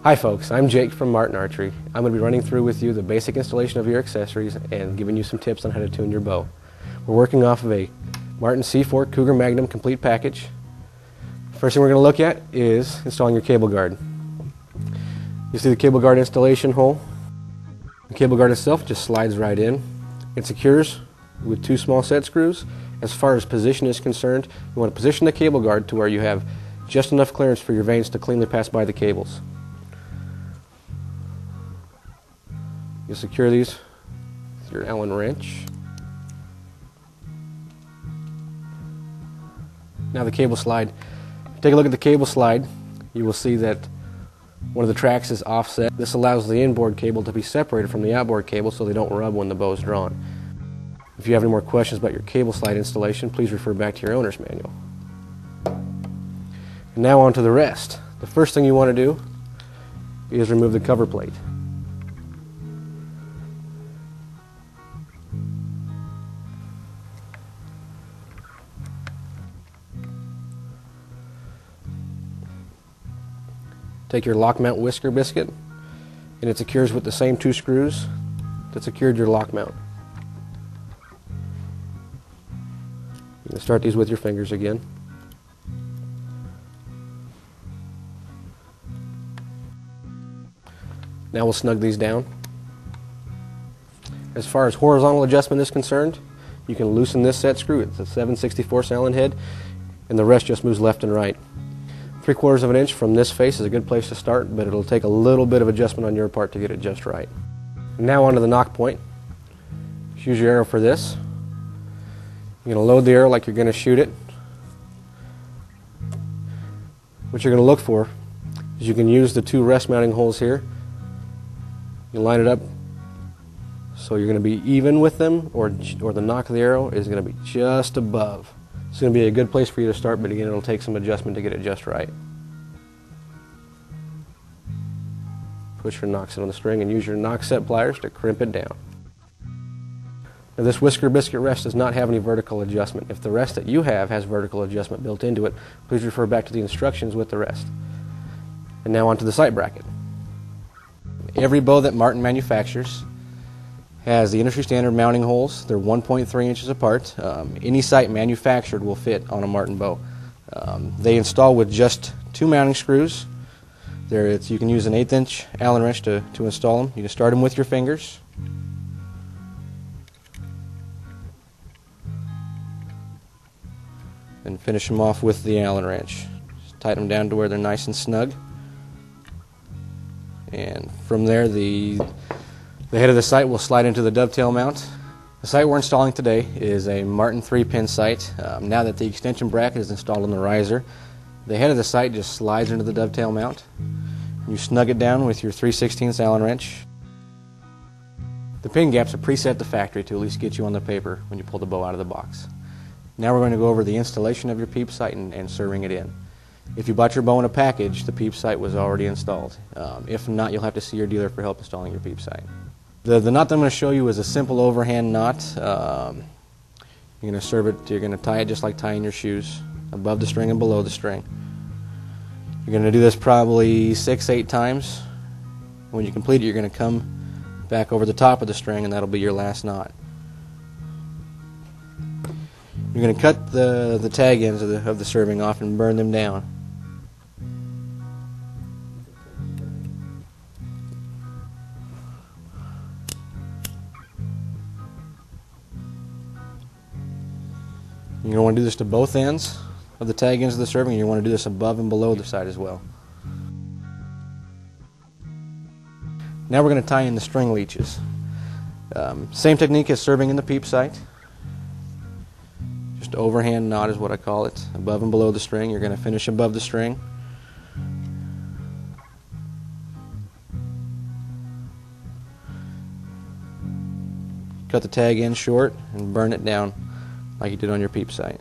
Hi folks, I'm Jake from Martin Archery. I'm going to be running through with you the basic installation of your accessories and giving you some tips on how to tune your bow. We're working off of a Martin C4 Cougar Magnum complete package. First thing we're going to look at is installing your cable guard. You see the cable guard installation hole? The cable guard itself just slides right in. It secures with 2 small set screws. As far as position is concerned, you want to position the cable guard to where you have just enough clearance for your vanes to cleanly pass by the cables. You secure these with your Allen wrench. Now the cable slide. Take a look at the cable slide. You will see that one of the tracks is offset. This allows the inboard cable to be separated from the outboard cable so they don't rub when the bow is drawn. If you have any more questions about your cable slide installation, please refer back to your owner's manual. And now on to the rest. The first thing you want to do is remove the cover plate. Take your lock mount whisker biscuit, and it secures with the same 2 screws that secured your lock mount. You can start these with your fingers again. Now we'll snug these down. As far as horizontal adjustment is concerned, you can loosen this set screw. It's a 7/64 Allen head, and the rest just moves left and right. 3/4 of an inch from this face is a good place to start, but it'll take a little bit of adjustment on your part to get it just right. Now onto the knock point. Use your arrow for this. You're going to load the arrow like you're going to shoot it. What you're going to look for is you can use the 2 rest mounting holes here. You line it up so you're going to be even with them, or the knock of the arrow is going to be just above. It's going to be a good place for you to start, but again, it'll take some adjustment to get it just right. Push your knock set on the string and use your knock set pliers to crimp it down. Now this whisker biscuit rest does not have any vertical adjustment. If the rest that you have has vertical adjustment built into it, please refer back to the instructions with the rest. And now onto the sight bracket. Every bow that Martin manufactures has the industry standard mounting holes. They're 1.3 inches apart. Any sight manufactured will fit on a Martin bow. They install with just 2 mounting screws. You can use an 1/8 inch Allen wrench to install them. You can start them with your fingers. And finish them off with the Allen wrench. Just tighten them down to where they're nice and snug. And from there, the head of the sight will slide into the dovetail mount. The sight we're installing today is a Martin 3-pin sight. Now that the extension bracket is installed on the riser, the head of the sight just slides into the dovetail mount. You snug it down with your 3/16 Allen wrench. The pin gaps are preset to factory to at least get you on the paper when you pull the bow out of the box. Now we're going to go over the installation of your peep sight and serving it in. If you bought your bow in a package, the peep sight was already installed. If not, you'll have to see your dealer for help installing your peep sight. The knot that I'm going to show you is a simple overhand knot. You're going to serve it, you're going to tie it just like tying your shoes, above the string and below the string. You're going to do this probably 6-8 times. When you complete it, you're going to come back over the top of the string, and that'll be your last knot. You're going to cut the tag ends of the serving off and burn them down. You're going to want to do this to both ends of the tag ends of the serving, and you want to do this above and below the side as well. Now we're going to tie in the string leeches. Same technique as serving in the peep sight. Just overhand knot is what I call it, above and below the string. You're going to finish above the string. Cut the tag end short and burn it down like you did on your peep sight.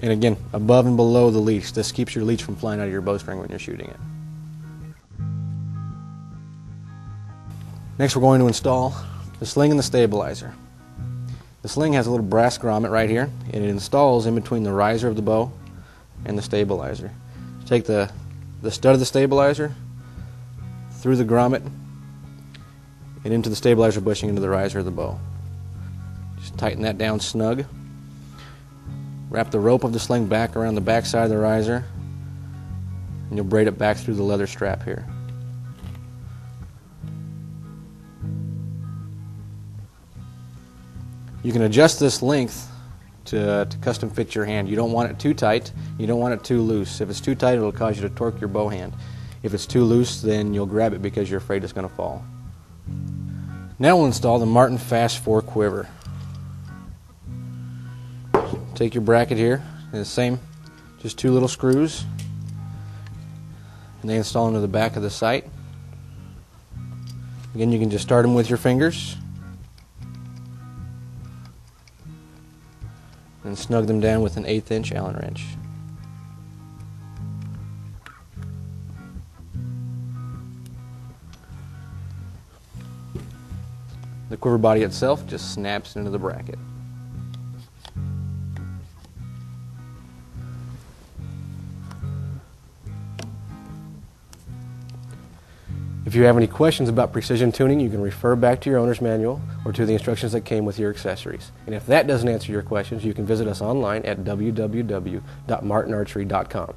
And again, above and below the leech. This keeps your leech from flying out of your bowstring when you're shooting it. Next we're going to install The sling and the stabilizer. The sling has a little brass grommet right here, and it installs in between the riser of the bow and the stabilizer. Take the stud of the stabilizer through the grommet and into the stabilizer bushing into the riser of the bow. Just tighten that down snug. Wrap the rope of the sling back around the back side of the riser, and you'll braid it back through the leather strap here. You can adjust this length to custom fit your hand. You don't want it too tight, you don't want it too loose. If it's too tight, it'll cause you to torque your bow hand. If it's too loose, then you'll grab it because you're afraid it's going to fall. Now we'll install the Martin Fast 4 quiver. Take your bracket here, and the same, just 2 little screws, and they install into the back of the sight. Again, you can just start them with your fingers and snug them down with an 1/8 inch Allen wrench. The quiver body itself just snaps into the bracket. If you have any questions about precision tuning, you can refer back to your owner's manual or to the instructions that came with your accessories. And if that doesn't answer your questions, you can visit us online at www.martinarchery.com.